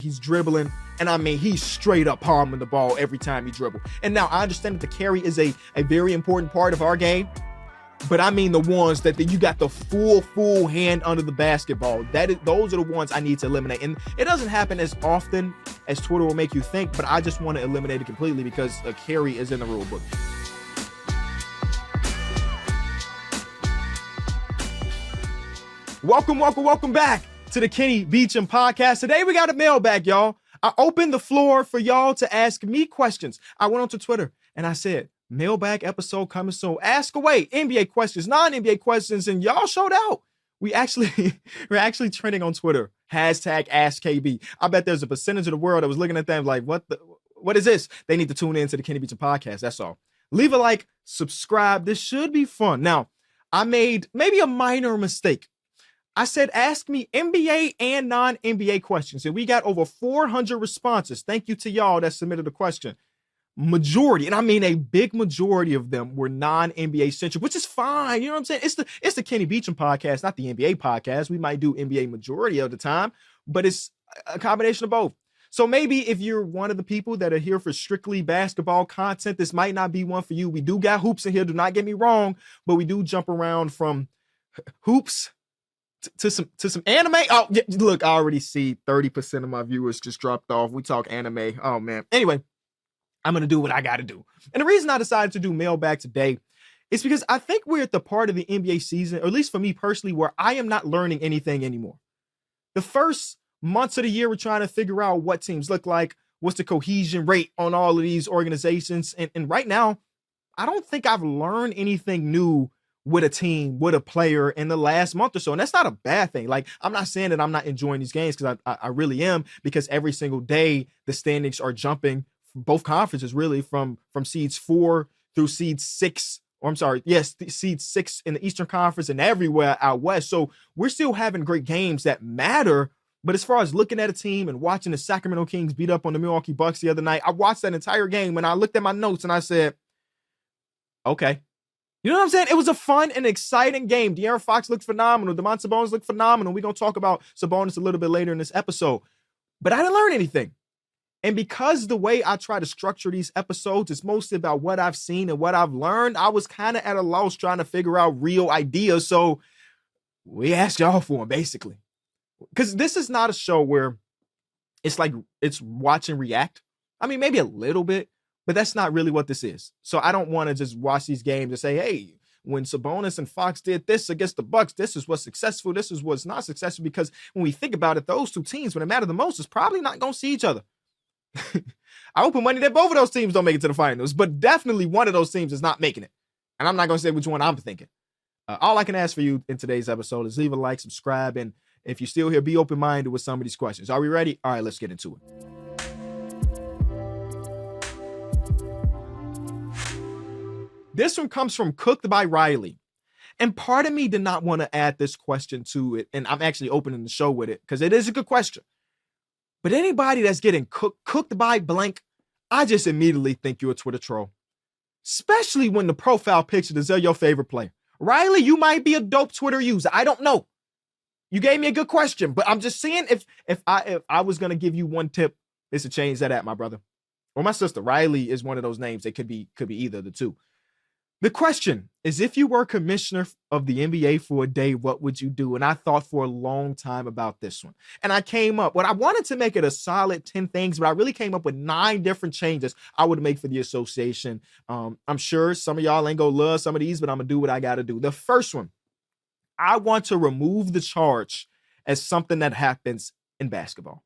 He's dribbling, and I mean, he's straight up palming the ball every time he dribbles. And now I understand that the carry is a very important part of our game, but I mean the ones that you got the full hand under the basketball. Those are the ones I need to eliminate. And it doesn't happen as often as Twitter will make you think, but I just want to eliminate it completely because a carry is in the rule book. Welcome back to the Kenny Beecham podcast. Today we got a mailbag, y'all. I opened the floor for y'all to ask me questions. I went onto Twitter and I said, mailbag episode coming soon. Ask away, NBA questions, non-NBA questions, and y'all showed out. We're actually trending on Twitter. #AskKB. I bet there's a percentage of the world that was looking at them like, what is this? They need to tune in to the Kenny Beecham podcast. That's all. Leave a like, subscribe. This should be fun. Now, I made maybe a minor mistake. I said, ask me NBA and non-NBA questions. And we got over 400 responses. Thank you to y'all that submitted a question. Majority, and I mean a big majority of them were non-NBA centric, which is fine. You know what I'm saying? It's the Kenny Beecham podcast, not the NBA podcast. We might do NBA majority of the time, but it's a combination of both. So maybe if you're one of the people that are here for strictly basketball content, this might not be one for you. We do got hoops in here. Do not get me wrong, but we do jump around from hoops to some anime. Oh, yeah, look, I already see 30% of my viewers just dropped off. We talk anime. Oh man. Anyway, I'm going to do what I got to do. And the reason I decided to do mailbag today is because I think we're at the part of the NBA season, or at least for me personally, where I am not learning anything anymore. The first months of the year, we're trying to figure out what teams look like, what's the cohesion rate on all of these organizations. And right now, I don't think I've learned anything new with a team, with a player in the last month or so. And that's not a bad thing. Like, I'm not saying that I'm not enjoying these games, because I really am, because every single day the standings are jumping, both conferences really, from seeds 4 through seed 6, or I'm sorry, yes, seed 6 in the Eastern Conference and everywhere out west. So we're still having great games that matter. But as far as looking at a team and watching the Sacramento Kings beat up on the Milwaukee Bucks the other night, I watched that entire game and I looked at my notes and I said, okay. You know what I'm saying? It was a fun and exciting game. De'Aaron Fox looked phenomenal. Domantas Sabonis looked phenomenal. We're going to talk about Sabonis a little bit later in this episode. But I didn't learn anything. And because the way I try to structure these episodes is mostly about what I've seen and what I've learned, I was kind of at a loss trying to figure out real ideas. So we asked y'all for them, basically. Because this is not a show where it's like it's watch and react. I mean, maybe a little bit, but that's not really what this is. So I don't want to just watch these games and say, hey, when Sabonis and Fox did this against the Bucks, this is what's successful, this is what's not successful. Because when we think about it, those two teams, when it matters the most, is probably not going to see each other. I open money that both of those teams don't make it to the finals, but definitely one of those teams is not making it. And I'm not going to say which one I'm thinking. All I can ask for you in today's episode is leave a like, subscribe, and if you're still here, be open-minded with some of these questions. Are we ready? All right, let's get into it. This one comes from Cooked by Riley. And part of me did not want to add this question to it, and I'm actually opening the show with it because it is a good question. But anybody that's getting cooked by blank, I just immediately think you're a Twitter troll. Especially when the profile picture is your favorite player. Riley, you might be a dope Twitter user. I don't know. You gave me a good question, but I'm just saying if I was going to give you one tip, it's to change that at my brother or my sister. Riley is one of those names. They could be either of the two. The question is, if you were commissioner of the NBA for a day, what would you do? And I thought for a long time about this one. And I came up, I wanted to make it a solid 10 things, but I really came up with 9 different changes I would make for the association. I'm sure some of y'all ain't gonna love some of these, but I'm gonna do what I gotta do. The first one, I want to remove the charge as something that happens in basketball.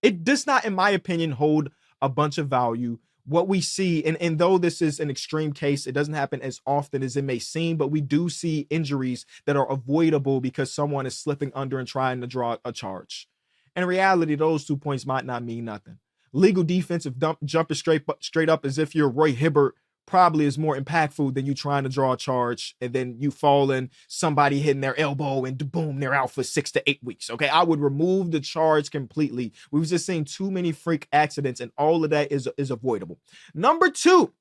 It does not, in my opinion, hold a bunch of value. What we see, and though this is an extreme case, it doesn't happen as often as it may seem, but we do see injuries that are avoidable because someone is slipping under and trying to draw a charge. In reality, those 2 points might not mean nothing. Legal defensive jumping straight up as if you're Roy Hibbert probably is more impactful than you trying to draw a charge and then you fall in, somebody hitting their elbow and boom, they're out for 6 to 8 weeks. Okay, I would remove the charge completely. We've just seen too many freak accidents and all of that is avoidable. Number 2,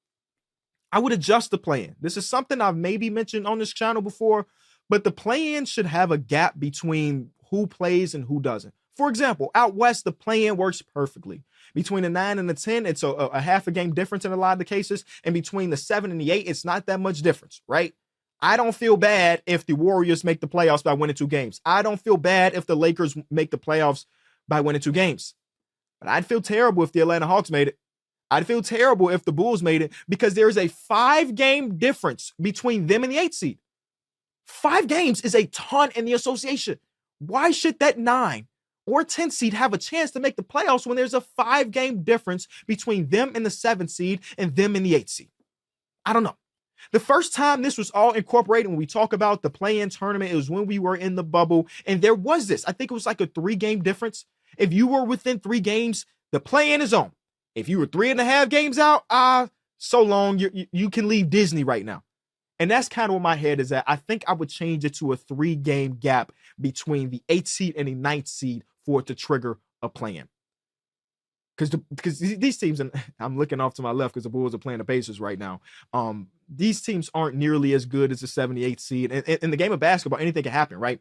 I would adjust the play-in. This is something I've maybe mentioned on this channel before, but the play-in should have a gap between who plays and who doesn't. For example, out west, the play-in works perfectly. Between the 9 and the 10, it's a half a game difference in a lot of the cases. And between the 7 and the 8, it's not that much difference, right? I don't feel bad if the Warriors make the playoffs by winning 2 games. I don't feel bad if the Lakers make the playoffs by winning 2 games. But I'd feel terrible if the Atlanta Hawks made it. I'd feel terrible if the Bulls made it, because there is a 5-game difference between them and the 8 seed. 5 games is a ton in the association. Why should that 9 or 10 seed have a chance to make the playoffs when there's a 5-game difference between them and the 7 seed and them and the 8 seed? I don't know. The first time this was all incorporated, when we talk about the play-in tournament, it was when we were in the bubble. And there was this, I think it was like a 3-game difference. If you were within 3 games, the play-in is on. If you were 3.5 games out, so long, you can leave Disney right now. And that's kind of where my head is at. I think I would change it to a 3-game gap between the 8th seed and the 9th seed for it to trigger a play-in. Because these teams, and I'm looking off to my left because the Bulls are playing the Pacers right now. These teams aren't nearly as good as the 78th seed. And in the game of basketball, anything can happen, right?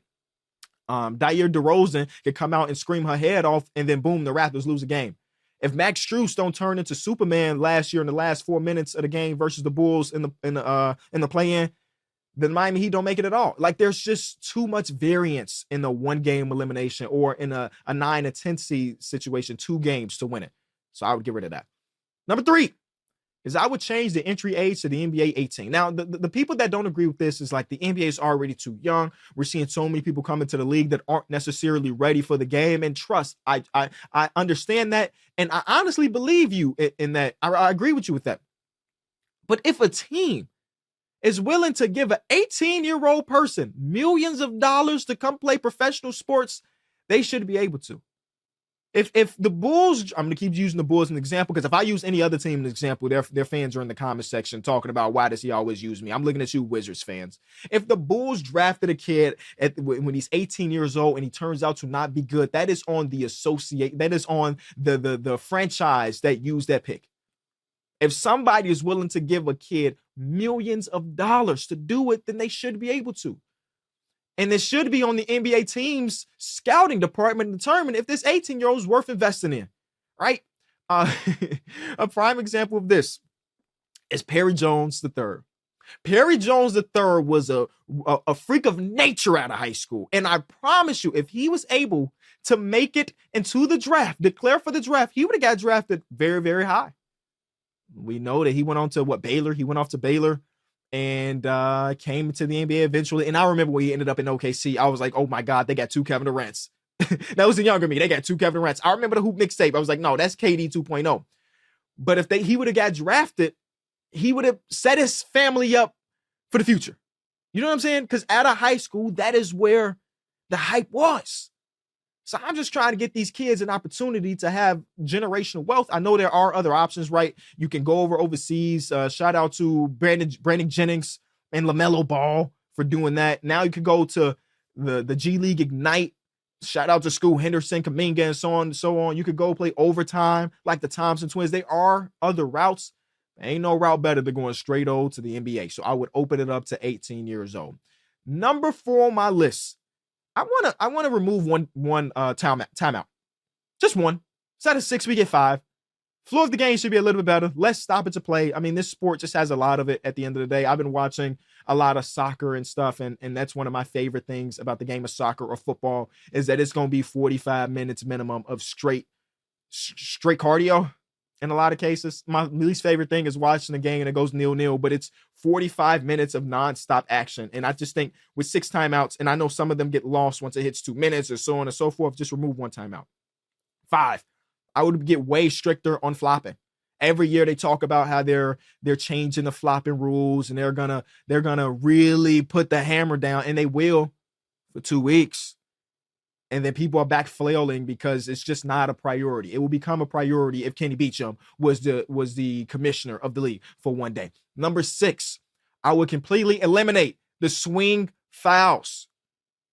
Dyer DeRozan could come out and scream her head off, and then boom, the Raptors lose a game. If Max Strus don't turn into Superman last year in the last 4 minutes of the game versus the Bulls in the play-in, then Miami Heat don't make it at all. Like, there's just too much variance in the 1-game elimination, or in a 9 or 10 seed situation, 2 games to win it. So I would get rid of that. Number 3 is I would change the entry age to the NBA 18. Now, the people that don't agree with this is like, the NBA is already too young. We're seeing so many people come into the league that aren't necessarily ready for the game. And trust, I understand that. And I honestly believe you in that. I agree with you with that. But if a team is willing to give an 18-year-old person millions of dollars to come play professional sports, they should be able to. If the Bulls, I'm going to keep using the Bulls as an example, because if I use any other team as an example, their fans are in the comment section talking about, why does he always use me? I'm looking at you, Wizards fans. If the Bulls drafted a kid when he's 18 years old and he turns out to not be good, that is on the the franchise that used that pick. If somebody is willing to give a kid millions of dollars to do it, then they should be able to. And it should be on the NBA team's scouting department to determine if this 18-year-old is worth investing in, right? A prime example of this is Perry Jones III. Perry Jones III was a freak of nature out of high school. And I promise you, if he was able to make it into the draft, declare for the draft, he would have got drafted very, very high. We know that he went on to Baylor. He went off to Baylor and came to the NBA eventually. And I remember when he ended up in OKC, I was like, oh my God, they got 2 Kevin Durant's. That was the younger me. They got 2 Kevin Durant's. I remember the Hoop mixtape. I was like, no, that's KD 2.0. But if he would have got drafted, he would have set his family up for the future. You know what I'm saying? Because out of high school, that is where the hype was. So I'm just trying to get these kids an opportunity to have generational wealth. I know there are other options, right? You can go overseas. Shout out to Brandon Jennings and Lamelo Ball for doing that. Now you can go to the G League Ignite. Shout out to Scoot Henderson, Kuminga, and so on and so on. You could go play overtime like the Thompson twins. There are other routes. There ain't no route better than going straight old to the NBA. So I would open it up to 18 years old. Number 4 on my list. I want to remove one timeout. Just one. Instead of 6, we get 5. Flow of the game should be a little bit better. Less stoppage of play. I mean, this sport just has a lot of it at the end of the day. I've been watching a lot of soccer and stuff, and that's one of my favorite things about the game of soccer or football is that it's going to be 45 minutes minimum of straight cardio. In a lot of cases, my least favorite thing is watching the game and it goes 0-0, but it's 45 minutes of nonstop action. And I just think with 6 timeouts, and I know some of them get lost once it hits 2 minutes or so on and so forth, just remove 1 timeout. 5, I would get way stricter on flopping. Every year they talk about how they're changing the flopping rules and they're gonna really put the hammer down, and they will for 2 weeks. And then people are back flailing because it's just not a priority. It will become a priority if Kenny Beecham was the commissioner of the league for one day. Number 6, I would completely eliminate the swing fouls.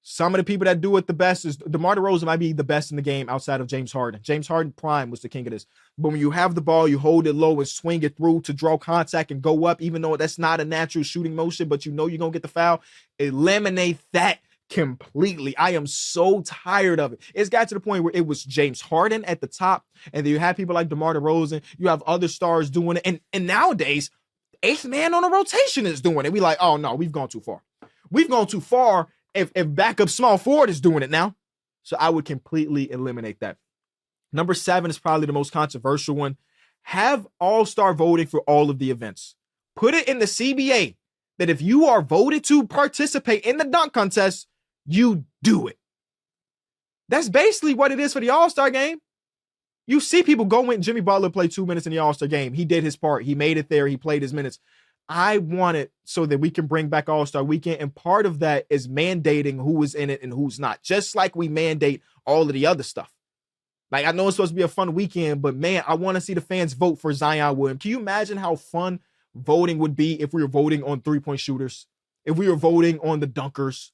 Some of the people that do it the best is DeMar DeRozan might be the best in the game outside of James Harden. James Harden prime was the king of this. But when you have the ball, you hold it low and swing it through to draw contact and go up, even though that's not a natural shooting motion, but you know you're going to get the foul. Eliminate that completely. I am so tired of it. It's got to the point where it was James Harden at the top, and then you have people like DeMar DeRozan. You have other stars doing it, and nowadays, eighth man on a rotation is doing it. We like, oh no, we've gone too far. We've gone too far if backup small forward is doing it now. So I would completely eliminate that. Number 7 is probably the most controversial one. Have all-star voting for all of the events. Put it in the CBA that if you are voted to participate in the dunk contest, you do it. That's basically what it is for the All-Star game. You see people go in. Jimmy Butler played 2 minutes in the All-Star game. He did his part. He made it there. He played his minutes. I want it so that we can bring back All-Star Weekend. And part of that is mandating who is in it and who's not. Just like we mandate all of the other stuff. Like, I know it's supposed to be a fun weekend, but man, I want to see the fans vote for Zion Williams. Can you imagine how fun voting would be if we were voting on 3-point shooters? If we were voting on the dunkers?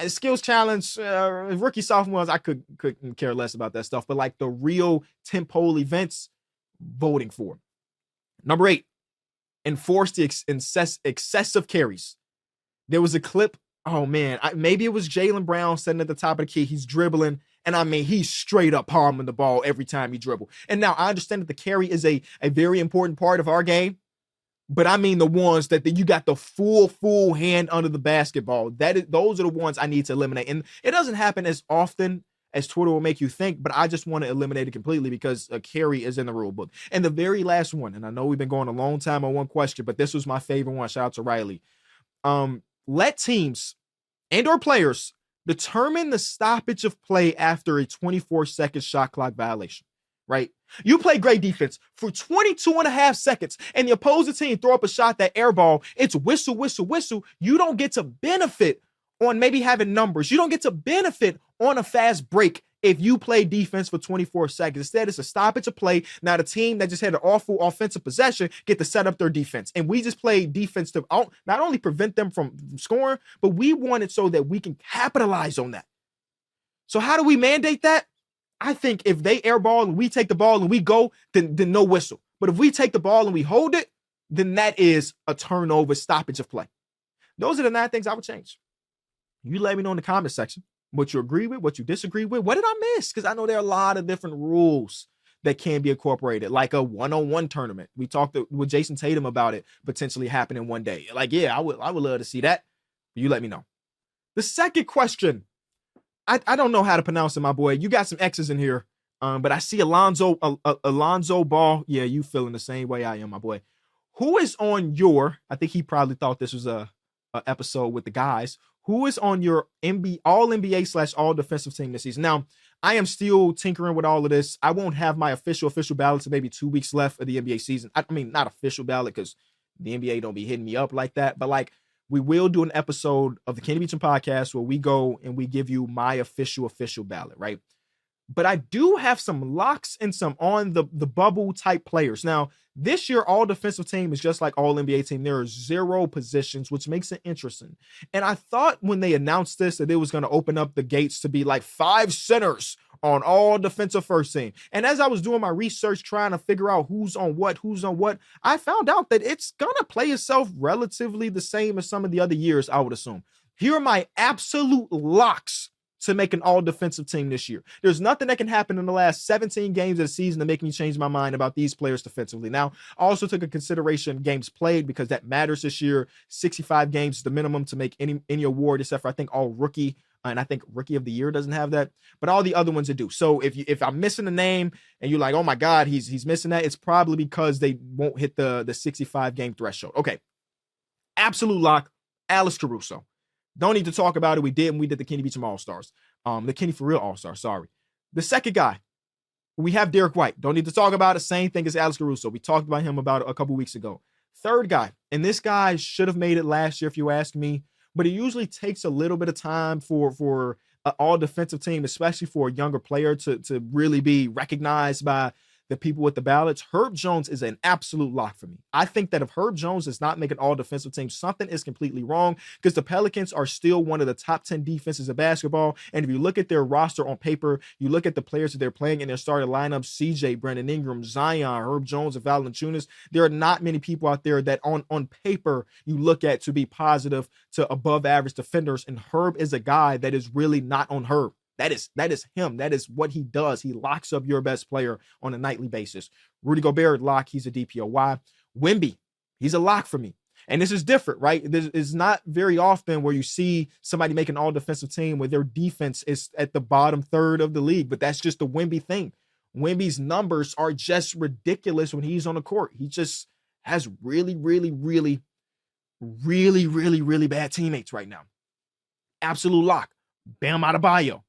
Skills challenge, rookie, sophomores, I couldn't care less about that stuff. But like the real tentpole events, voting for. Number 8, enforce the excessive carries. There was a clip. Oh man, maybe it was Jaylen Brown sitting at the top of the key. He's dribbling, and I mean he's straight up palming the ball every time he dribble. And now I understand that the carry is a very important part of our game. But I mean the ones that you got the full hand under the basketball. Those are the ones I need to eliminate. And it doesn't happen as often as Twitter will make you think, but I just want to eliminate it completely because a carry is in the rule book. And the very last one, and I know we've been going a long time on one question, but this was my favorite one. Shout out to Riley. Let teams and or players determine the stoppage of play after a 24-second shot clock violation. Right? You play great defense for 22 and a half seconds, and the opposing team throw up a shot that air ball. It's whistle, whistle, whistle. You don't get to benefit on maybe having numbers. You don't get to benefit on a fast break if you play defense for 24 seconds. Instead, it's a stoppage of play. Now, the team that just had an awful offensive possession get to set up their defense. And we just play defense to not only prevent them from scoring, but we want it so that we can capitalize on that. So how do we mandate that? I think if they airball and we take the ball and we go, then no whistle. But if we take the ball and we hold it, then that is a turnover, stoppage of play. Those are the 9 things I would change. You let me know in the comment section what you agree with, what you disagree with. What did I miss? Because I know there are a lot of different rules that can be incorporated, like a one-on-one tournament. We talked with Jason Tatum about it potentially happening one day. Like, yeah, I would love to see that. You let me know. The second question. I don't know how to pronounce it, my boy. You got some X's in here, but I see Alonzo Ball. Yeah, you feeling the same way I am, my boy. Who is on your? I think he probably thought this was a episode with the guys. Who is on your All-NBA / All Defensive Team this season? Now, I am still tinkering with all of this. I won't have my official ballot to maybe 2 weeks left of the NBA season. I mean, not official ballot because the NBA don't be hitting me up like that, but like. We will do an episode of the Kenny Beecham podcast where we go and we give you my official ballot, right? But I do have some locks and some on the bubble type players. Now, this year, all defensive team is just like all NBA team. There are 0 positions, which makes it interesting. And I thought when they announced this that it was going to open up the gates to be like 5 centers on all defensive first team. And as I was doing my research, trying to figure out who's on what, I found out that it's going to play itself relatively the same as some of the other years, I would assume. Here are my absolute locks to make an all defensive team this year. There's nothing that can happen in the last 17 games of the season to make me change my mind about these players defensively. Now, I also took into consideration games played because that matters this year. 65 games is the minimum to make any award, except for I think all rookie. And I think Rookie of the Year doesn't have that, but all the other ones that do. So if I'm missing a name and you're like, oh my God, he's missing that, it's probably because they won't hit the 65 game threshold. Okay. Absolute lock, Alex Caruso. Don't need to talk about it. We did the Kenny Beecham All-Stars. The Kenny for Real All-Stars, sorry. The second guy, we have Derek White. Don't need to talk about it. Same thing as Alex Caruso. We talked about him about a couple weeks ago. Third guy, and this guy should have made it last year if you ask me, but it usually takes a little bit of time for an all defensive team, especially for a younger player to really be recognized by the people with the ballots, Herb Jones is an absolute lock for me. I think that if Herb Jones does not make an all-defensive team, something is completely wrong, because the Pelicans are still one of the top 10 defenses of basketball. And if you look at their roster on paper, you look at the players that they're playing in their starting lineup, CJ, Brandon Ingram, Zion, Herb Jones, and Valanciunas, there are not many people out there that on paper you look at to be positive to above average defenders. And Herb is a guy that is really not on Herb. That is him. That is what he does. He locks up your best player on a nightly basis. Rudy Gobert, lock. He's a DPOY. Wemby, he's a lock for me. And this is different, right? This is not very often where you see somebody make an all-defensive team where their defense is at the bottom third of the league, but that's just the Wemby thing. Wemby's numbers are just ridiculous when he's on the court. He just has really, really, really, really, really, really bad teammates right now. Absolute lock. Bam Adebayo.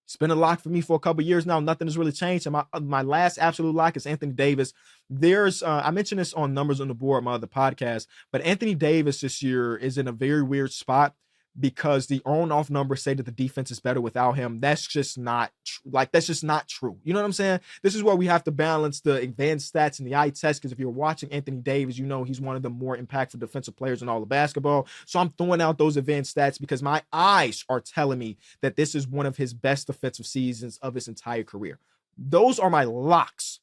It's been a lock for me for a couple years now. Nothing has really changed. And my last absolute lock is Anthony Davis. There's I mentioned this on Numbers on the Board, my other podcast, but Anthony Davis this year is in a very weird spot because the on-off numbers say that the defense is better without him. That's just not that's just not true. You know what I'm saying? This is where we have to balance the advanced stats and the eye test, because if you're watching Anthony Davis, you know he's one of the more impactful defensive players in all of basketball. So I'm throwing out those advanced stats because my eyes are telling me that this is one of his best defensive seasons of his entire career. Those are my locks.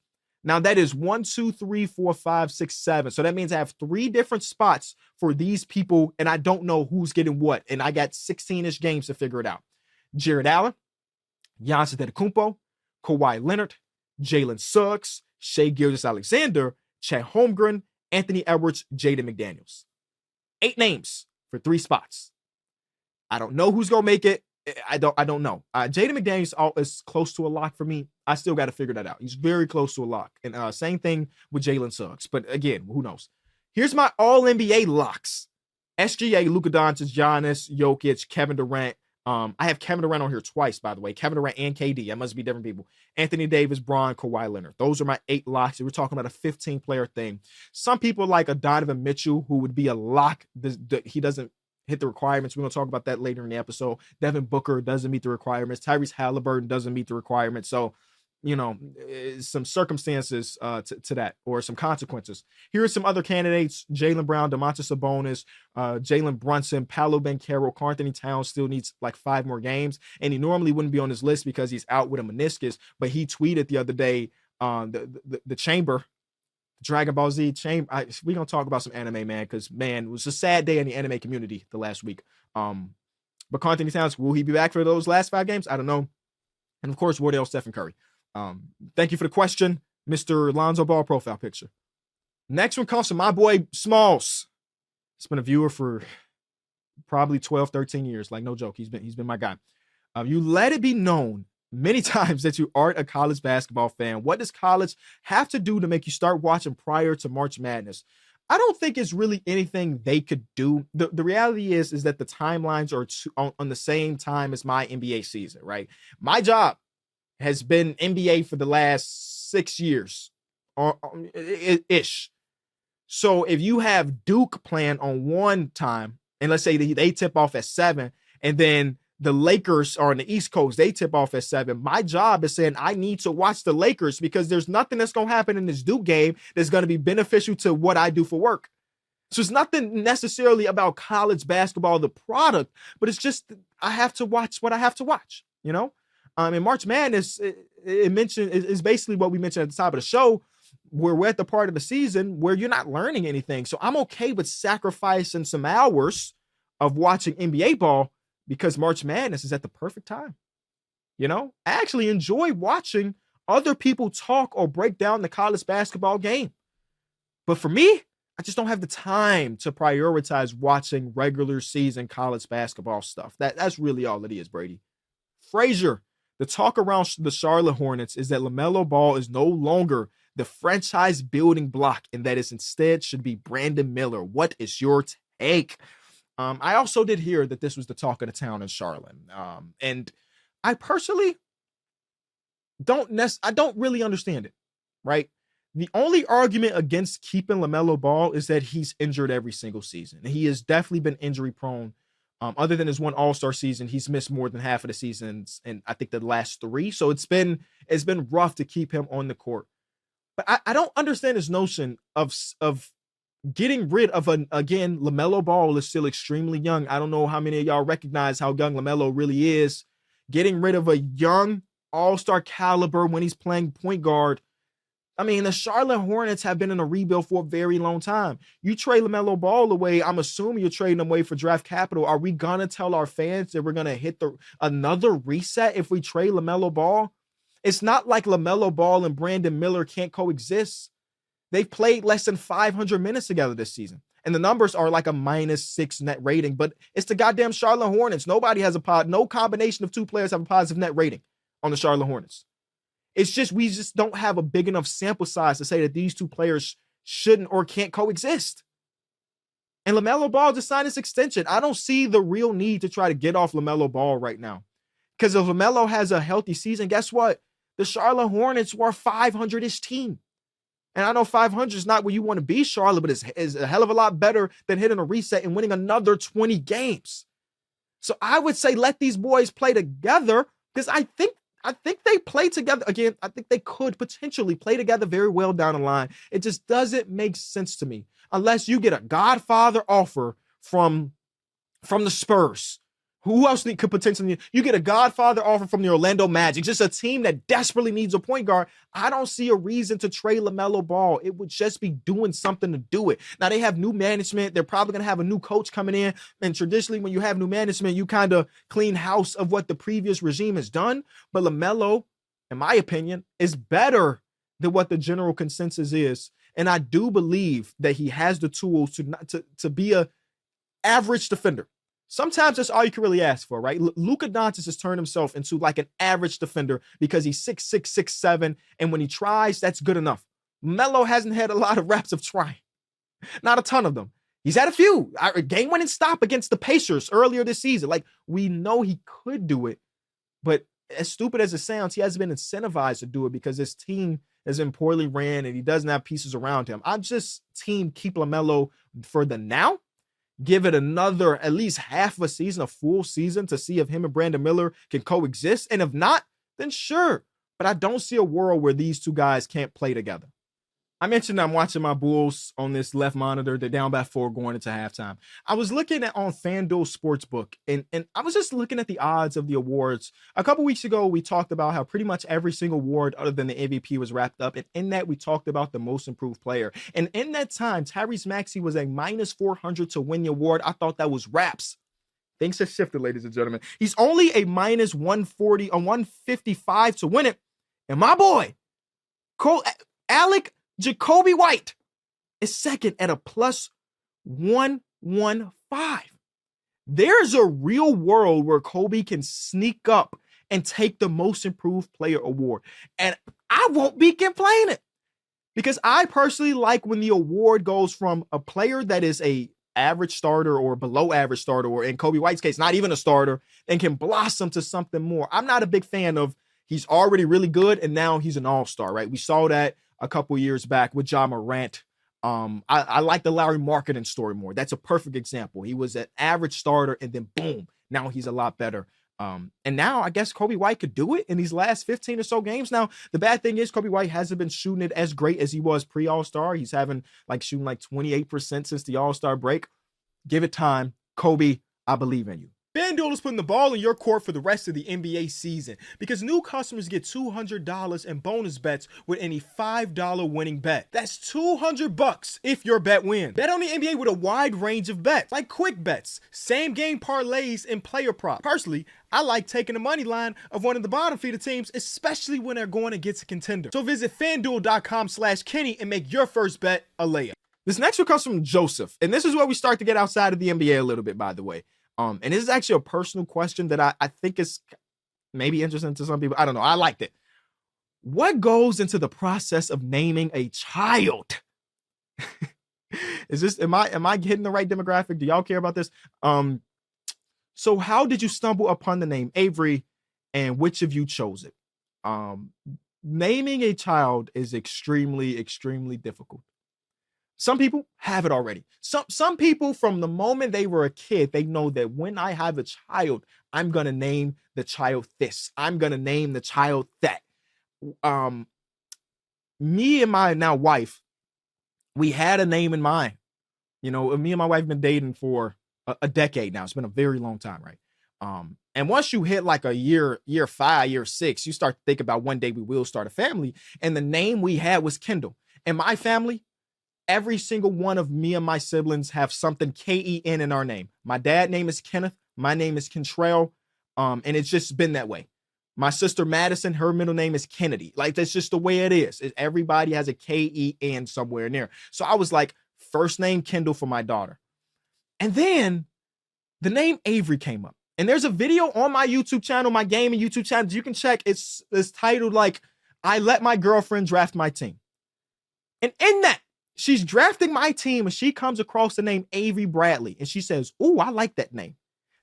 Now that is 1, 2, 3, 4, 5, 6, 7. So that means I have 3 different spots for these people, and I don't know who's getting what. And I got 16-ish games to figure it out. Jared Allen, Giannis Antetokounmpo, Kawhi Leonard, Jalen Suggs, Shai Gilgeous-Alexander, Chet Holmgren, Anthony Edwards, Jaden McDaniels. 8 names for 3 spots. I don't know who's gonna make it. I don't know. Jaden McDaniels is close to a lock for me. I still got to figure that out. He's very close to a lock. And same thing with Jalen Suggs. But again, who knows? Here's my all-NBA locks. SGA, Luka Doncic, Giannis, Jokic, Kevin Durant. I have Kevin Durant on here twice, by the way. Kevin Durant and KD. That must be different people. Anthony Davis, Bron, Kawhi Leonard. Those are my 8 locks. We're talking about a 15-player thing. Some people like a Donovan Mitchell, who would be a lock. He doesn't hit the requirements. We're going to talk about that later in the episode. Devin Booker doesn't meet the requirements. Tyrese Halliburton doesn't meet the requirements. So, you know, some circumstances to that, or some consequences. Here are some other candidates: Jaylen Brown, Domantas Sabonis, Jalen Brunson, Paolo Banchero. Karl Anthony Towns still needs like 5 more games, and he normally wouldn't be on this list because he's out with a meniscus. But he tweeted the other day, the Chamber, Dragon Ball Z Chamber. We're gonna talk about some anime, man, because man, it was a sad day in the anime community the last week. But Karl Anthony Towns, will he be back for those last 5 games? I don't know. And of course, Wardell, Stephen Curry. Thank you for the question, Mr. Lonzo Ball profile picture. Next one comes from my boy Smalls. He's been a viewer for probably 12, 13 years. Like, no joke. He's been my guy. You let it be known many times that you aren't a college basketball fan. What does college have to do to make you start watching prior to March Madness? I don't think it's really anything they could do. The reality is that the timelines are on the same time as my NBA season, right? My job has been NBA for the last 6 years, or ish. So if you have Duke playing on one time, and let's say they tip off at 7, and then the Lakers are on the East Coast, they tip off at 7. My job is saying I need to watch the Lakers because there's nothing that's going to happen in this Duke game that's going to be beneficial to what I do for work. So it's nothing necessarily about college basketball, the product, but it's just I have to watch what I have to watch, you know? And March Madness, is basically what we mentioned at the top of the show, where we're at the part of the season where you're not learning anything. So I'm okay with sacrificing some hours of watching NBA ball because March Madness is at the perfect time. You know, I actually enjoy watching other people talk or break down the college basketball game. But for me, I just don't have the time to prioritize watching regular season college basketball stuff. That's really all it is, Brady. Frazier. The talk around the Charlotte Hornets is that Lamelo Ball is no longer the franchise building block and that it instead should be Brandon Miller. What is your take? I also did hear that this was the talk of the town in Charlotte. And I personally I don't really understand it, right? The only argument against keeping Lamelo Ball is that he's injured every single season. He has definitely been injury prone. Other than his one All-Star season, he's missed more than half of the seasons, and I think the last 3. So it's been rough to keep him on the court. But I don't understand this notion of getting rid of again, Lamelo Ball is still extremely young. I don't know how many of y'all recognize how young Lamelo really is. Getting rid of a young all-star caliber when he's playing point guard. I mean, the Charlotte Hornets have been in a rebuild for a very long time. You trade Lamelo Ball away, I'm assuming you're trading him away for draft capital. Are we gonna tell our fans that we're gonna hit another reset if we trade Lamelo Ball? It's not like Lamelo Ball and Brandon Miller can't coexist. They've played less than 500 minutes together this season. And the numbers are like a -6 net rating, but it's the goddamn Charlotte Hornets. Nobody has no combination of two players have a positive net rating on the Charlotte Hornets. It's just, we just don't have a big enough sample size to say that these two players shouldn't or can't coexist. And Lamelo Ball just signed his extension. I don't see the real need to try to get off Lamelo Ball right now. Because if Lamelo has a healthy season, guess what? The Charlotte Hornets were a 500-ish team. And I know 500 is not where you want to be, Charlotte, but it's a hell of a lot better than hitting a reset and winning another 20 games. So I would say let these boys play together, because I think they play together. Again, I think they could potentially play together very well down the line. It just doesn't make sense to me unless you get a Godfather offer from the Spurs. Who else could potentially? You get a Godfather offer from the Orlando Magic, just a team that desperately needs a point guard. I don't see a reason to trade Lamelo Ball. It would just be doing something to do it. Now, they have new management. They're probably going to have a new coach coming in. And traditionally, when you have new management, you kind of clean house of what the previous regime has done. But Lamelo, in my opinion, is better than what the general consensus is. And I do believe that he has the tools to be a average defender. Sometimes that's all you can really ask for, right? Luka Doncic has turned himself into like an average defender because he's 6'6", 6'7", and when he tries, that's good enough. Melo hasn't had a lot of reps of trying. Not a ton of them. He's had a few. A game-winning stop against the Pacers earlier this season. Like, we know he could do it, but as stupid as it sounds, he hasn't been incentivized to do it because his team has been poorly ran and he doesn't have pieces around him. I'm just team keep LaMelo for the now. Give it another at least half a season, a full season, to see if him and Brandon Miller can coexist. And if not, then sure. But I don't see a world where these two guys can't play together. I mentioned I'm watching my Bulls on this left monitor. They're down by 4 going into halftime. I was looking at on FanDuel Sportsbook, and I was just looking at the odds of the awards. A couple weeks ago, we talked about how pretty much every single award other than the MVP was wrapped up. And in that, we talked about the most improved player. And in that time, Tyrese Maxey was a -400 to win the award. I thought that was wraps. Things have shifted, ladies and gentlemen. He's only a -140 or 155 to win it. And my boy, Jacoby White is second at a +115. There's a real world where Kobe can sneak up and take the most improved player award. And I won't be complaining because I personally like when the award goes from a player that is a average starter or below average starter, or in Kobe White's case, not even a starter, and can blossom to something more. I'm not a big fan of he's already really good and now he's an all-star, right? We saw that a couple years back with Ja Morant. I like the Larry Marketing story more. That's a perfect example. He was an average starter and then boom, now he's a lot better. And now I guess Kobe White could do it in these last 15 or so games. Now, the bad thing is Kobe White hasn't been shooting it as great as he was pre-All-Star. He's shooting like 28% since the All-Star break. Give it time. Kobe, I believe in you. FanDuel is putting the ball in your court for the rest of the NBA season because new customers get $200 in bonus bets with any $5 winning bet. That's $200 if your bet wins. Bet on the NBA with a wide range of bets, like quick bets, same game parlays, and player props. Personally, I like taking the money line of one of the bottom feeder teams, especially when they're going against a contender. So visit FanDuel.com/Kenny and make your first bet a layup. This next one comes from Joseph, and this is where we start to get outside of the NBA a little bit, by the way. And this is actually a personal question that I think is maybe interesting to some people. I don't know. I liked it. What goes into the process of naming a child? Am I hitting the right demographic? Do y'all care about this? So how did you stumble upon the name Avery, and which of you chose it? Naming a child is extremely, extremely difficult. Some people have it already. Some people, from the moment they were a kid, they know that when I have a child, I'm going to name the child this. I'm going to name the child that. me and my now wife, we had a name in mind. You know, me and my wife have been dating for a decade now. It's been a very long time, right? And once you hit like a year 5, year 6, you start to think about one day we will start a family. And the name we had was Kendall. In my family, every single one of me and my siblings have something K-E-N in our name. My dad's name is Kenneth. My name is Kentrell. And it's just been that way. My sister Madison, her middle name is Kennedy. Like, that's just the way it is. Everybody has a K-E-N somewhere in there. So I was like, first name Kendall for my daughter. And then the name Avery came up. And there's a video on my YouTube channel, my gaming YouTube channel. You can check. It's titled like, I let my girlfriend draft my team. And in that, she's drafting my team and she comes across the name Avery Bradley. And she says, "Ooh, I like that name."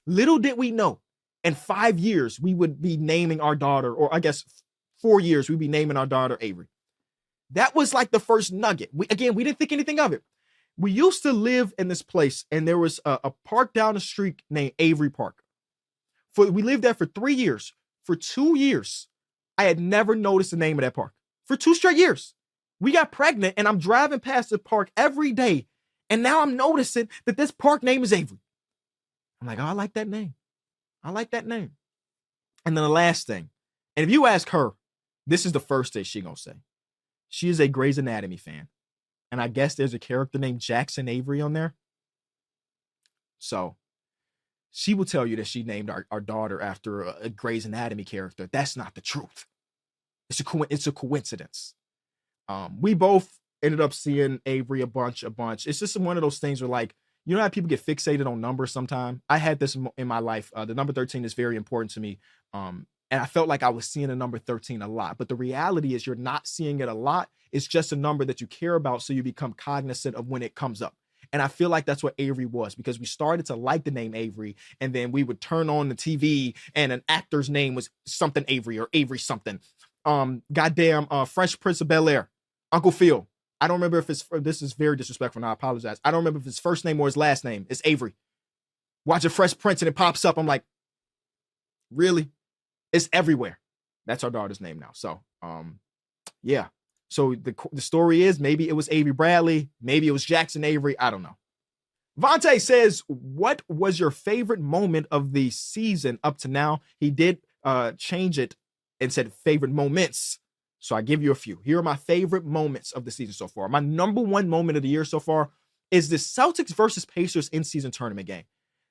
Little did we know, in 5 years, we would be naming our daughter, or I guess 4 years, we'd be naming our daughter Avery. That was like the first nugget. We didn't think anything of it. We used to live in this place, and there was a park down the street named Avery Park. We lived there for 3 years. For 2 years, I had never noticed the name of that park. For 2 straight years. We got pregnant, and I'm driving past the park every day, and now I'm noticing that this park name is Avery. I'm like, oh, I like that name. I like that name. And then the last thing, and if you ask her, this is the first thing she gonna say. She is a Grey's Anatomy fan. And I guess there's a character named Jackson Avery on there. So she will tell you that she named our daughter after a Grey's Anatomy character. That's not the truth. It's a coincidence. We both ended up seeing Avery a bunch. It's just one of those things where, like, you know how people get fixated on numbers sometimes? I had this in my life. The number 13 is very important to me. And I felt like I was seeing the number 13 a lot. But the reality is you're not seeing it a lot. It's just a number that you care about, so you become cognizant of when it comes up. And I feel like that's what Avery was, because we started to like the name Avery, and then we would turn on the TV and an actor's name was something Avery or Avery something. Fresh Prince of Bel-Air, Uncle Phil. I don't remember if this is very disrespectful, and I apologize. I don't remember if his first name or his last name. It's Avery. Watch a Fresh Prince and it pops up. I'm like, really? It's everywhere. That's our daughter's name now. So, yeah. So the story is, maybe it was Avery Bradley. Maybe it was Jackson Avery. I don't know. Vontae says, what was your favorite moment of the season up to now? He did change it and said favorite moments. So I give you a few. Here are my favorite moments of the season so far. My number one moment of the year so far is the Celtics versus Pacers in-season tournament game.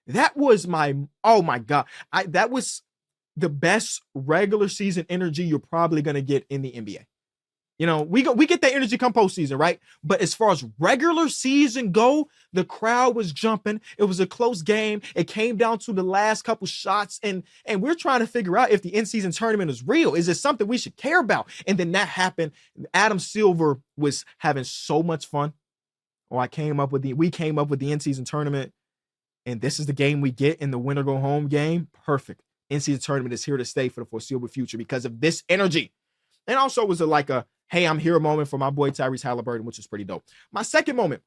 That was oh my God. That was the best regular season energy you're probably going to get in the NBA. You know, we get that energy come postseason, right? But as far as regular season go, the crowd was jumping. It was a close game. It came down to the last couple shots, and we're trying to figure out if the in-season tournament is real. Is it something we should care about? And then that happened. Adam Silver was having so much fun. We came up with the in-season tournament, and this is the game we get in the winner go home game. Perfect. In-season tournament is here to stay for the foreseeable future because of this energy. And also was a hey, I'm here moment for my boy Tyrese Halliburton, which is pretty dope. My second moment,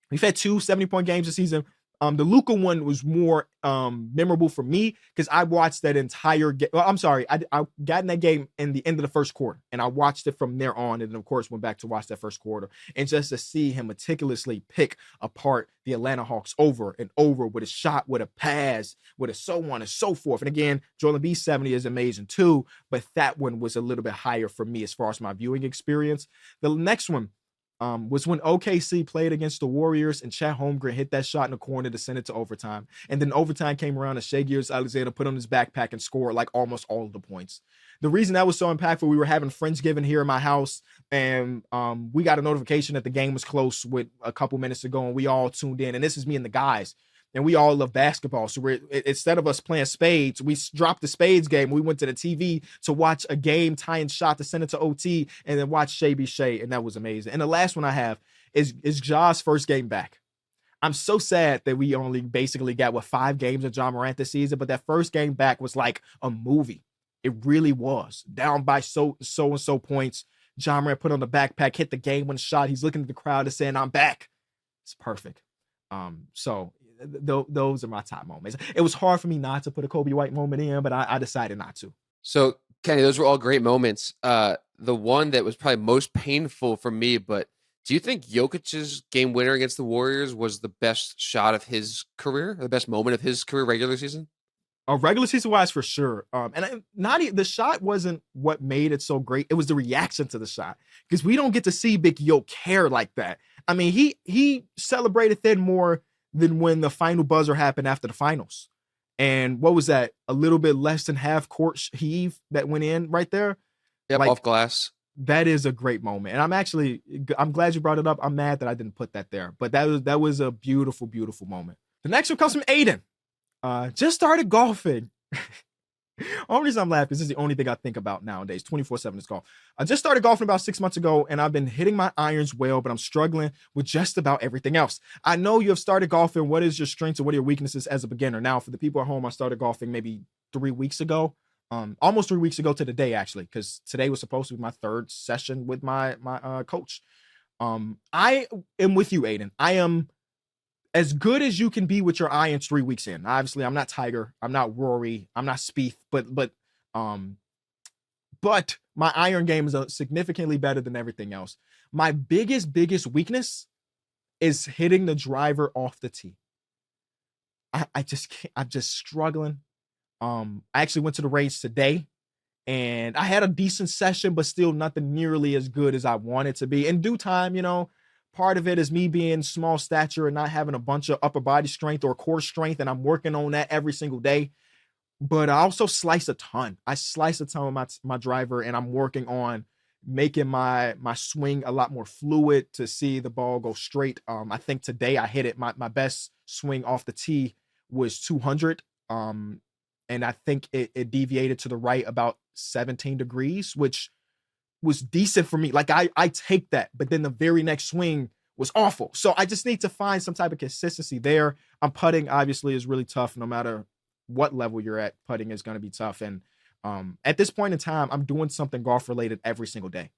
we've had 2 70-point games this season. The Luka one was more memorable for me because I watched that entire game. Well, I'm sorry, I got in that game in the end of the first quarter, and I watched it from there on, and then of course went back to watch that first quarter, and just to see him meticulously pick apart the Atlanta Hawks over and over with a shot, with a pass, with a so on and so forth. And again, Joel Embiid 70 is amazing too, but that one was a little bit higher for me as far as my viewing experience. The next one was when OKC played against the Warriors and Chet Holmgren hit that shot in the corner to send it to overtime. And then overtime came around and Shai Gilgeous-Alexander put on his backpack and scored like almost all of the points. The reason that was so impactful, we were having Friendsgiving here in my house, and we got a notification that the game was close with a couple minutes to go, and we all tuned in. And this is me and the guys. And we all love basketball. So instead of us playing spades, we dropped the spades game. We went to the TV to watch a game tying shot to send it to OT and then watch Shai be Shai. And that was amazing. And the last one I have is Ja's first game back. I'm so sad that we only basically got 5 games of Ja Morant this season, but that first game back was like a movie. It really was. Down by so and so points. Ja Morant put on the backpack, hit the game winning shot. He's looking at the crowd and saying, "I'm back." It's perfect. Those are my top moments. It was hard for me not to put a Kobe White moment in, but I decided not to. So Kenny, those were all great moments. The one that was probably most painful for me, but do you think Jokic's game winner against the Warriors was the best shot of his career, the best moment of his career regular season? Regular season wise, for sure. The shot wasn't what made it so great. It was the reaction to the shot, because we don't get to see Big Yo care like that. I mean, he celebrated then more than when the final buzzer happened after the finals. And what was that? A little bit less than half court heave that went in right there. Yep, Like, off glass. that is a great moment. And I'm glad you brought it up. I'm mad that I didn't put that there, but that was a beautiful, beautiful moment. The next one comes from Aiden. Just started golfing. Only reason I'm laughing is this is the only thing I think about nowadays. 24/7 is golf. I just started golfing about 6 months ago, and I've been hitting my irons well, but I'm struggling with just about everything else. I know you have started golfing. What is your strengths and what are your weaknesses as a beginner? Now, for the people at home, I started golfing maybe 3 weeks ago. Almost 3 weeks ago to the day, actually, because today was supposed to be my third session with my coach. I am with you, Aiden. I am as good as you can be with your irons 3 weeks in. Obviously, I'm not Tiger, I'm not Rory, I'm not Spieth, but my iron game is significantly better than everything else. My biggest weakness is hitting the driver off the tee. I just can't. I'm just struggling. I actually went to the range today, and I had a decent session, but still nothing nearly as good as I want it to be. In due time, part of it is me being small stature and not having a bunch of upper body strength or core strength, and I'm working on that every single day. But I also slice a ton. I slice a ton with my driver, and I'm working on making my swing a lot more fluid to see the ball go straight. I think today I hit it. My best swing off the tee was 200. And I think it deviated to the right about 17 degrees, which was decent for me. Like I take that, but then the very next swing was awful. So I just need to find some type of consistency there. Putting obviously is really tough. No matter what level you're at, putting is going to be tough. And at this point in time, I'm doing something golf related every single day.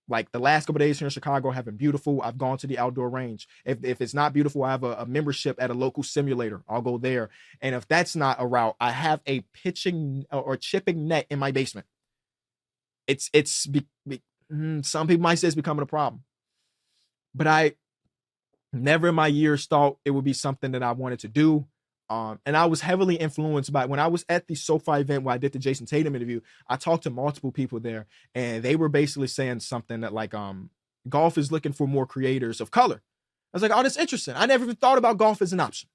Like the last couple of days here in Chicago have been beautiful. I've gone to the outdoor range. If it's not beautiful, I have a membership at a local simulator. I'll go there. And if that's not a route, I have a pitching or chipping net in my basement. Some people might say it's becoming a problem, but I never in my years thought it would be something that I wanted to do. And I was heavily influenced by when I was at the SoFi event where I did the Jason Tatum interview. I talked to multiple people there, and they were basically saying something that like golf is looking for more creators of color. I was like, oh, that's interesting. I never even thought about golf as an option.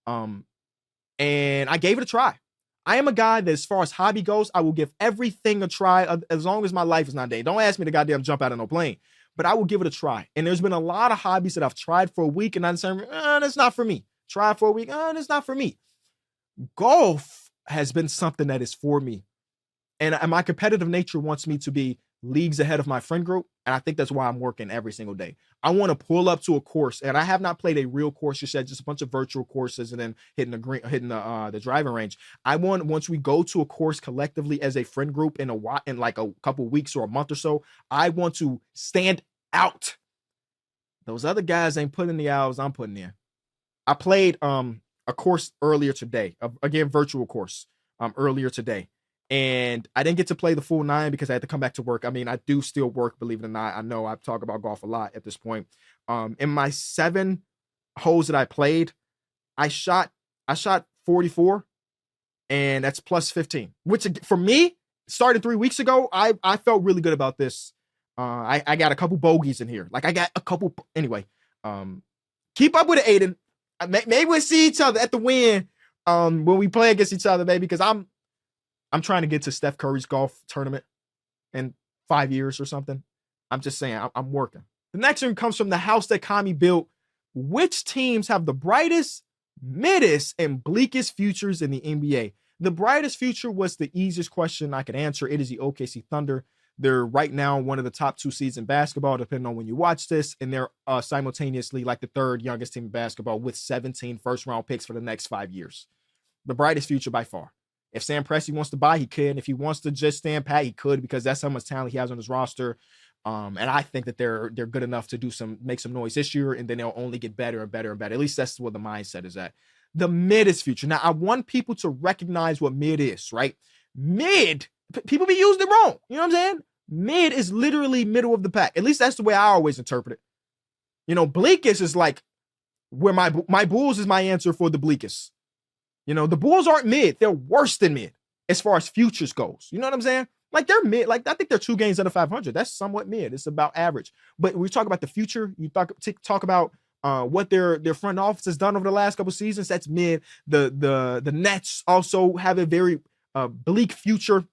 And I gave it a try. I am a guy that, as far as hobby goes, I will give everything a try as long as my life is not dead. Don't ask me to goddamn jump out of no plane, but I will give it a try. And there's been a lot of hobbies that I've tried for a week and I said, that's not for me. Try for a week, that's not for me. Golf has been something that is for me. And my competitive nature wants me to be leagues ahead of my friend group. And I think that's why I'm working every single day. I want to pull up to a course, and I have not played a real course yet, just a bunch of virtual courses and then hitting the driving range. I want, once we go to a course collectively as a friend group in like a couple weeks or a month or so, I want to stand out. Those other guys ain't putting the hours I'm putting in. I played a course earlier today, again, virtual course earlier today. And I didn't get to play the full 9 because I had to come back to work. I mean, I do still work, believe it or not. I know I talk about golf a lot at this point. In my 7 holes that I played, I shot 44, and that's plus 15. Which for me, started 3 weeks ago, I felt really good about this. I got a couple bogeys in here. Like I got a couple anyway. Keep up with it, Aiden. Maybe we'll see each other at the win when we play against each other, baby, because I'm trying to get to Steph Curry's golf tournament in 5 years or something. I'm just saying, I'm working. The next one comes from the house that Kami built. Which teams have the brightest, middest, and bleakest futures in the NBA? The brightest future was the easiest question I could answer. It is the OKC Thunder. They're right now one of the top 2 seeds in basketball, depending on when you watch this. And they're simultaneously like the 3rd youngest team in basketball with 17 first-round picks for the next 5 years. The brightest future by far. If Sam Presti wants to buy, he can. If he wants to just stand pat, he could, because that's how much talent he has on his roster. And I think that they're good enough to make some noise this year, and then they'll only get better and better and better. At least that's where the mindset is at. The mid is future. Now, I want people to recognize what mid is, right? Mid, people be using it wrong. You know what I'm saying? Mid is literally middle of the pack. At least that's the way I always interpret it. You know, bleakest is like where my Bulls is my answer for the bleakest. You know, the Bulls aren't mid. They're worse than mid as far as futures goes. You know what I'm saying? Like they're mid. Like I think they're 2 games under 500. That's somewhat mid. It's about average. But we talk about the future. You talk about what their front office has done over the last couple seasons. That's mid. The Nets also have a very bleak future.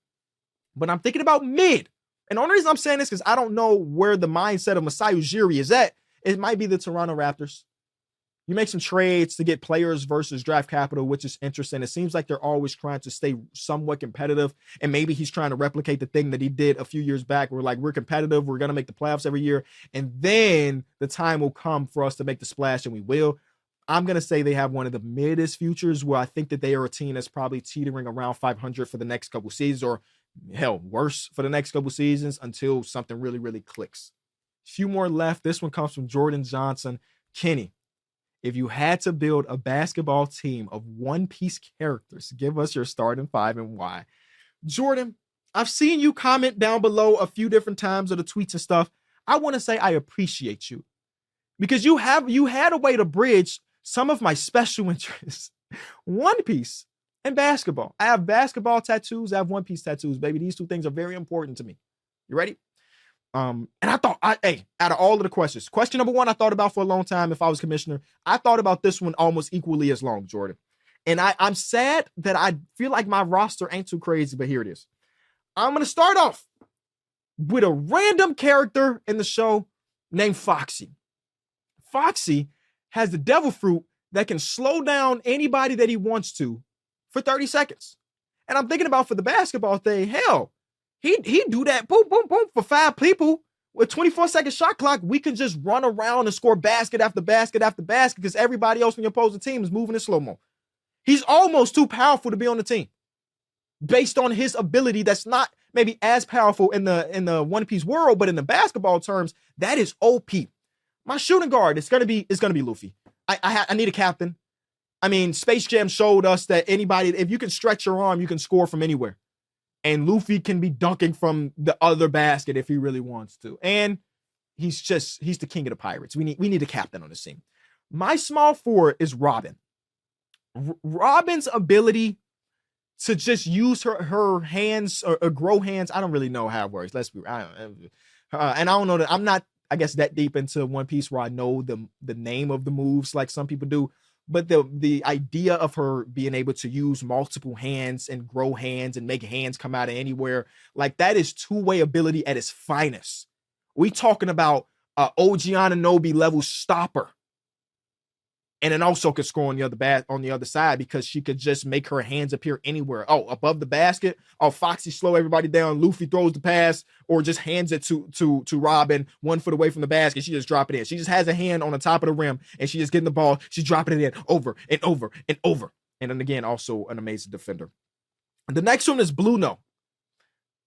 But I'm thinking about mid. And the only reason I'm saying this because I don't know where the mindset of Masai Ujiri is at. It might be the Toronto Raptors. You make some trades to get players versus draft capital, which is interesting. It seems like they're always trying to stay somewhat competitive. And maybe he's trying to replicate the thing that he did a few years back. We're competitive. We're going to make the playoffs every year. And then the time will come for us to make the splash, and we will. I'm going to say they have one of the midest futures where I think that they are a team that's probably teetering around 500 for the next couple seasons, or hell, worse for the next couple seasons until something really, really clicks. Few more left. This one comes from Jordan Johnson. Kenny, if you had to build a basketball team of One Piece characters, give us your starting 5 and why. Jordan, I've seen you comment down below a few different times of the tweets and stuff. I want to say I appreciate you because you had a way to bridge some of my special interests. One Piece and basketball. I have basketball tattoos. I have One Piece tattoos, baby. These 2 things are very important to me. You ready? And I thought, out of all of the questions, question number 1, I thought about for a long time if I was commissioner. I thought about this one almost equally as long, Jordan. And I'm sad that I feel like my roster ain't too crazy, but here it is. I'm going to start off with a random character in the show named Foxy. Foxy has the devil fruit that can slow down anybody that he wants to for 30 seconds. And I'm thinking about for the basketball thing, hell, he do that boom, boom, boom for 5 people with 24-second shot clock. We can just run around and score basket after basket after basket because everybody else on your opposing team is moving in slow-mo. He's almost too powerful to be on the team based on his ability. That's not maybe as powerful in the One Piece world, but in the basketball terms, that is OP. My shooting guard is gonna be Luffy. I need a captain. I mean, Space Jam showed us that anybody, if you can stretch your arm, you can score from anywhere. And Luffy can be dunking from the other basket if he really wants to. And he's the king of the pirates. We need a captain on the team. My small forward is Robin. Robin's ability to just use her hands or grow hands. I don't really know how it works. And I don't know that I'm not, I guess, that deep into One Piece where I know the name of the moves like some people do. But the idea of her being able to use multiple hands and grow hands and make hands come out of anywhere, like that is 2-way ability at its finest. We talking about OG Anunoby level stopper. And then also could score on the other side because she could just make her hands appear anywhere. Oh, above the basket. Oh, Foxy slow everybody down. Luffy throws the pass or just hands it to Robin 1 foot away from the basket. She just drop it in. She just has a hand on the top of the rim and she just getting the ball. She's dropping it in over and over and over. And then again, also an amazing defender. The next one is Blue No.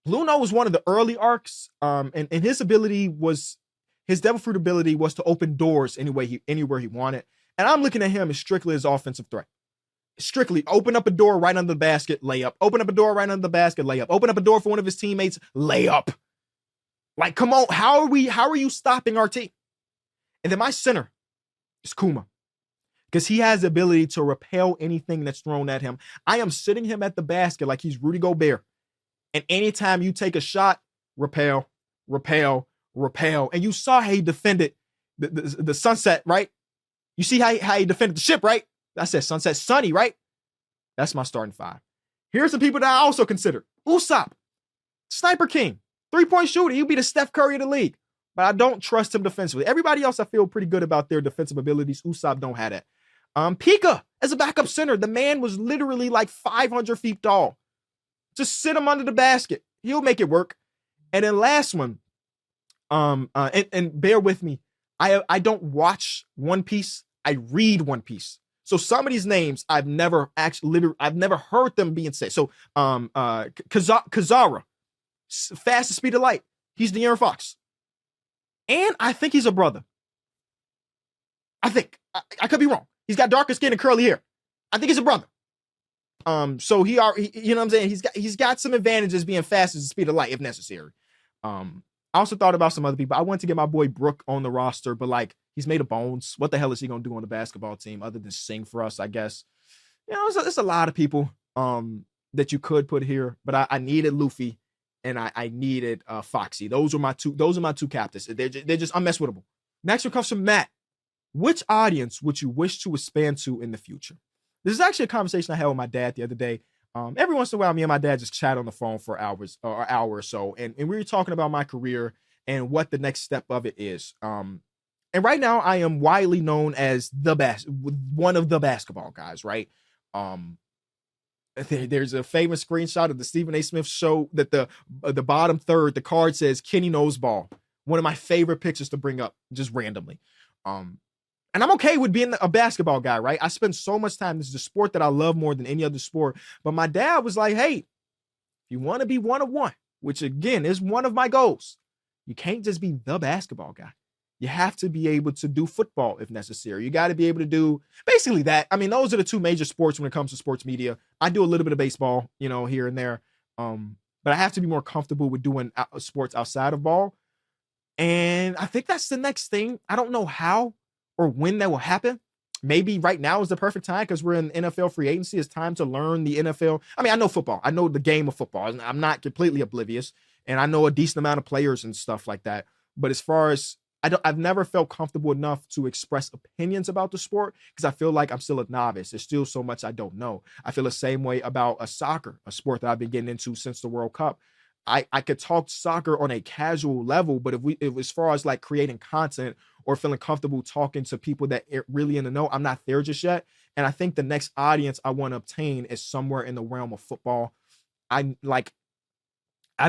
Blue No was one of the early arcs. And his ability was, his devil fruit ability was to open doors anywhere he wanted. And I'm looking at him as strictly as offensive threat. Strictly open up a door right under the basket, layup. Open up a door right under the basket, layup. Open up a door for one of his teammates, layup. Like, come on, how are you stopping our team? And then my center is Kuma. Because he has the ability to repel anything that's thrown at him. I am sitting him at the basket like he's Rudy Gobert. And anytime you take a shot, repel, repel, repel. And you saw how he defended the sunset, right? You see how he defended the ship, right? I said Sunset Sunny, right? That's my starting 5. Here's some people that I also consider. Usopp, Sniper King, 3-point shooter. He'll be the Steph Curry of the league. But I don't trust him defensively. Everybody else I feel pretty good about their defensive abilities. Usopp don't have that. Pika as a backup center. The man was literally like 500 feet tall. Just sit him under the basket. He'll make it work. And then last one, and bear with me. I don't watch One Piece. I read One Piece. So some of these names I've never heard them being said. So Kazara, fastest speed of light. He's De'Aaron Fox. And I think he's a brother. I think. I could be wrong. He's got darker skin and curly hair. I think he's a brother. So he already, you know what I'm saying? He's got some advantages being fast as the speed of light if necessary. I also thought about some other people. I wanted to get my boy Brook on the roster, but like he's made of bones. What the hell is he gonna do on the basketball team other than sing for us? I guess. You know, it's a lot of people that you could put here, but I needed Luffy and I needed Foxy. Those are my two captains. They're just unmesswittable. Next one comes from Matt. Which audience would you wish to expand to in the future? This is actually a conversation I had with my dad the other day. Every once in a while, me and my dad just chat on the phone for hours or an hour or so. And we were talking about my career and what the next step of it is. And right now I am widely known as one of the basketball guys, right? There's a famous screenshot of the Stephen A. Smith show that the bottom third, the card says Kenny knows ball. One of my favorite pictures to bring up just randomly. And I'm okay with being a basketball guy, right? I spend so much time. This is a sport that I love more than any other sport. But my dad was like, hey, if you want to be one of one, which again is one of my goals, you can't just be the basketball guy. You have to be able to do football if necessary. You got to be able to do basically that. I mean, those are the two major sports when it comes to sports media. I do a little bit of baseball, you know, here and there. But I have to be more comfortable with doing sports outside of ball. And I think that's the next thing. I don't know how or when that will happen. Maybe right now is the perfect time because we're in NFL free agency. It's time to learn the NFL. I mean, I know football. I know the game of football. I'm not completely oblivious. And I know a decent amount of players and stuff like that. But as far as I've never felt comfortable enough to express opinions about the sport because I feel like I'm still a novice. There's still so much I don't know. I feel the same way about a sport that I've been getting into since the World Cup. I could talk soccer on a casual level, but if as far as like creating content or feeling comfortable talking to people that are really in the know, I'm not there just yet. And I think the next audience I want to obtain is somewhere in the realm of football. I've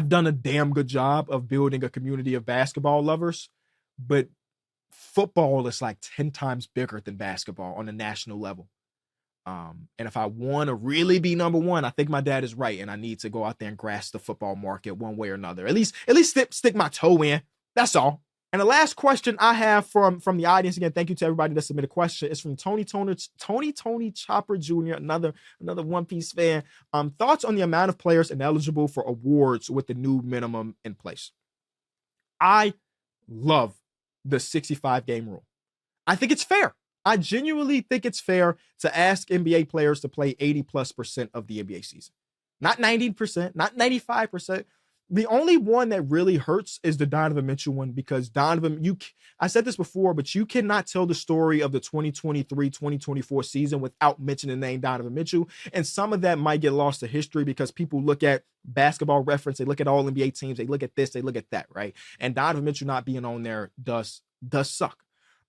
done a damn good job of building a community of basketball lovers, but football is like 10 times bigger than basketball on a national level. And if I want to really be number one, I think my dad is right. And I need to go out there and grasp the football market one way or another. At least stick my toe in. That's all. And the last question I have from the audience, again, thank you to everybody that submitted a question, is from Tony Chopper Jr., another One Piece fan. Thoughts on the amount of players ineligible for awards with the new minimum in place? I love the 65 game rule. I think it's fair. I genuinely think it's fair to ask NBA players to play 80+% of the NBA season. Not 90%, not 95%. The only one that really hurts is the Donovan Mitchell one because Donovan, I said this before, but you cannot tell the story of the 2023-2024 season without mentioning the name Donovan Mitchell. And some of that might get lost to history because people look at Basketball Reference, they look at all NBA teams, they look at this, they look at that, right? And Donovan Mitchell not being on there does suck.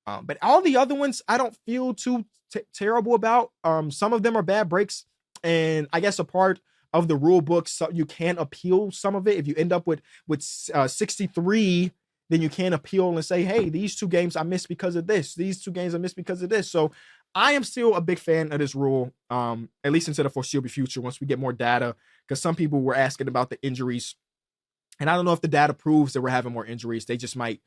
But all the other ones, I don't feel too terrible about. Some of them are bad breaks. And I guess a part of the rule book, so you can appeal some of it. If you end up with 63, then you can appeal and say, hey, these 2 games I missed because of this. These 2 games I missed because of this. So I am still a big fan of this rule, at least into the foreseeable future once we get more data, because some people were asking about the injuries. And I don't know if the data proves that we're having more injuries. They just might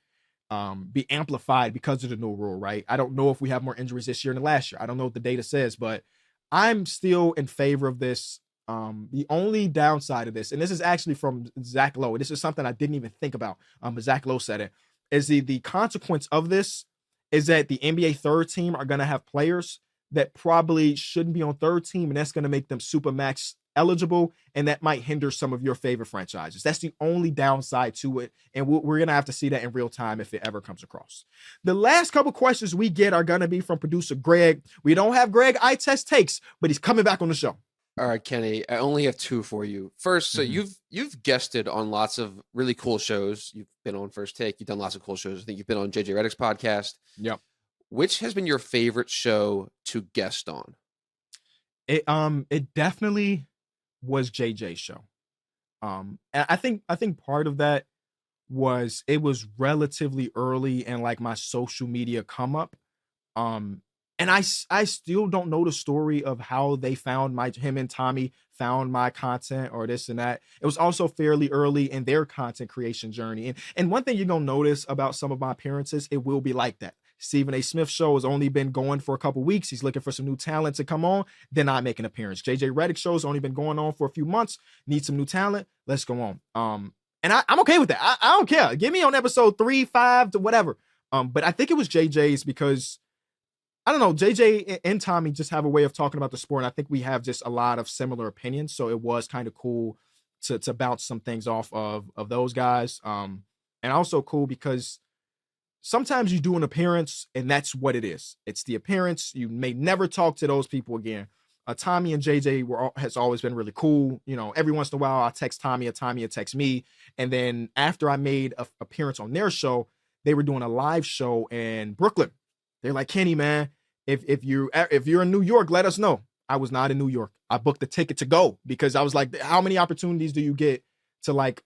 be amplified because of the new rule, right? I don't know if we have more injuries this year than last year. I don't know what the data says, but I'm still in favor of this. The only downside of this, and this is actually from Zach Lowe, this is something I didn't even think about, but Zach Lowe said it, is the consequence of this is that the NBA third team are going to have players that probably shouldn't be on third team, and that's going to make them super max eligible, and that might hinder some of your favorite franchises. That's the only downside to it, and we're going to have to see that in real time if it ever comes across. The last couple questions we get are going to be from producer Greg. We don't have Greg I Test Takes, but he's coming back on the show. All right, Kenny, I only have 2 for you. First, so you've guested on lots of really cool shows. You've been on First Take. You've done lots of cool shows. I think you've been on JJ Redick's podcast. Yep. Which has been your favorite show to guest on? It definitely was JJ's show. And I think part of that was it was relatively early in like my social media come up. And I still don't know the story of how they found him and Tommy found my content or this and that. It was also fairly early in their content creation journey. And one thing you're going to notice about some of my appearances, it will be like that. Stephen A. Smith show has only been going for a couple weeks. He's looking for some new talent to come on. Then I make an appearance. JJ Redick show's only been going on for a few months. Need some new talent. Let's go on. And I'm okay with that. I don't care. Get me on episode 3, 5 to whatever. But I think it was JJ's because I don't know, JJ and Tommy just have a way of talking about the sport. And I think we have just a lot of similar opinions. So it was kind of cool to bounce some things off of those guys. And also cool because sometimes you do an appearance and that's what it is. It's the appearance. You may never talk to those people again. Tommy and JJ has always been really cool. You know, every once in a while I text Tommy or Tommy will text me. And then after I made an appearance on their show, they were doing a live show in Brooklyn. They're like, Kenny, man, if you're in New York, let us know. I was not in New York. I booked the ticket to go because I was like, how many opportunities do you get to like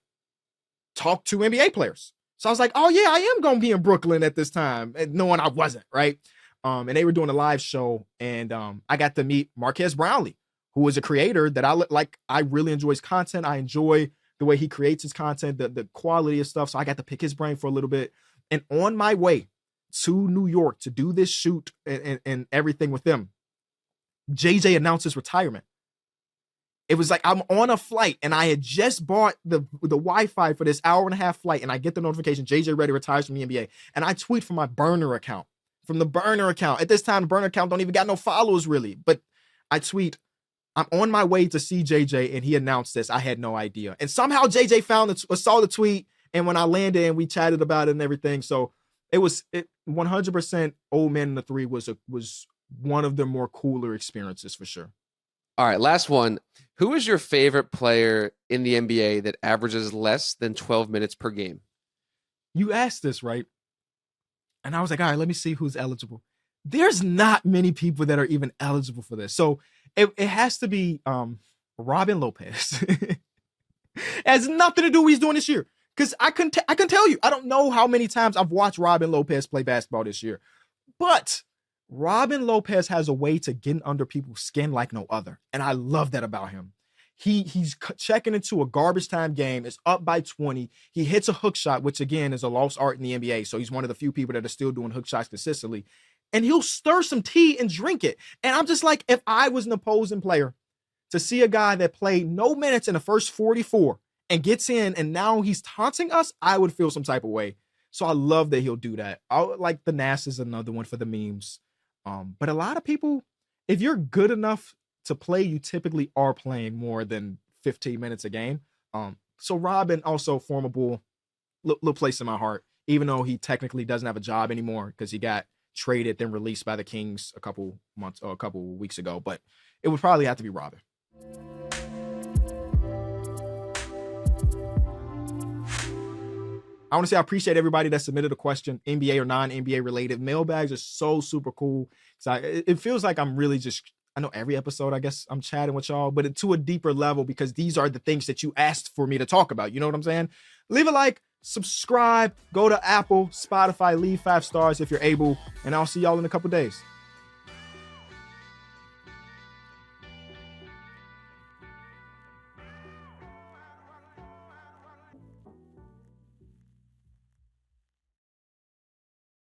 talk to NBA players? So I was like, oh yeah, I am going to be in Brooklyn at this time. And knowing I wasn't, right? And they were doing a live show and I got to meet Marquez Brownlee, who is a creator that I really enjoy his content. I enjoy the way he creates his content, the quality of stuff. So I got to pick his brain for a little bit. And on my way to New York to do this shoot and everything with them, JJ announced his retirement. It was like I'm on a flight and I had just bought the Wi-Fi for this hour-and-a-half flight and I get the notification, JJ Redick retires from the NBA. And I tweet from my burner account. From the burner account. At this time, the burner account don't even got no followers really. But I tweet, I'm on my way to see JJ and he announced this. I had no idea. And somehow JJ saw the tweet and when I landed and we chatted about it and everything. So it 100% Old Man in the Three was one of the more cooler experiences for sure. All right, last one. Who is your favorite player in the NBA that averages less than 12 minutes per game? You asked this, right? And I was like, all right, let me see who's eligible. There's not many people that are even eligible for this. So it has to be Robin Lopez. It has nothing to do with what he's doing this year. Because I can tell you, I don't know how many times I've watched Robin Lopez play basketball this year. But Robin Lopez has a way to get under people's skin like no other. And I love that about him. He's checking into a garbage time game. It's up by 20. He hits a hook shot, which again is a lost art in the NBA. So he's one of the few people that are still doing hook shots consistently. And he'll stir some tea and drink it. And I'm just like, if I was an opposing player to see a guy that played no minutes in the first 44 and gets in and now he's taunting us, I would feel some type of way. So I love that he'll do that. Like the Nas is another one for the memes. But a lot of people, if you're good enough to play, you typically are playing more than 15 minutes a game. So Robin also formable, little place in my heart, even though he technically doesn't have a job anymore because he got traded then released by the Kings a couple weeks ago. But it would probably have to be Robin. I want to say I appreciate everybody that submitted a question, NBA or non-NBA related. Mailbags are so super cool. So it feels like I'm really just, I know every episode, I guess I'm chatting with y'all, but to a deeper level because these are the things that you asked for me to talk about. You know what I'm saying? Leave a like, subscribe, go to Apple, Spotify, leave 5 stars if you're able, and I'll see y'all in a couple days.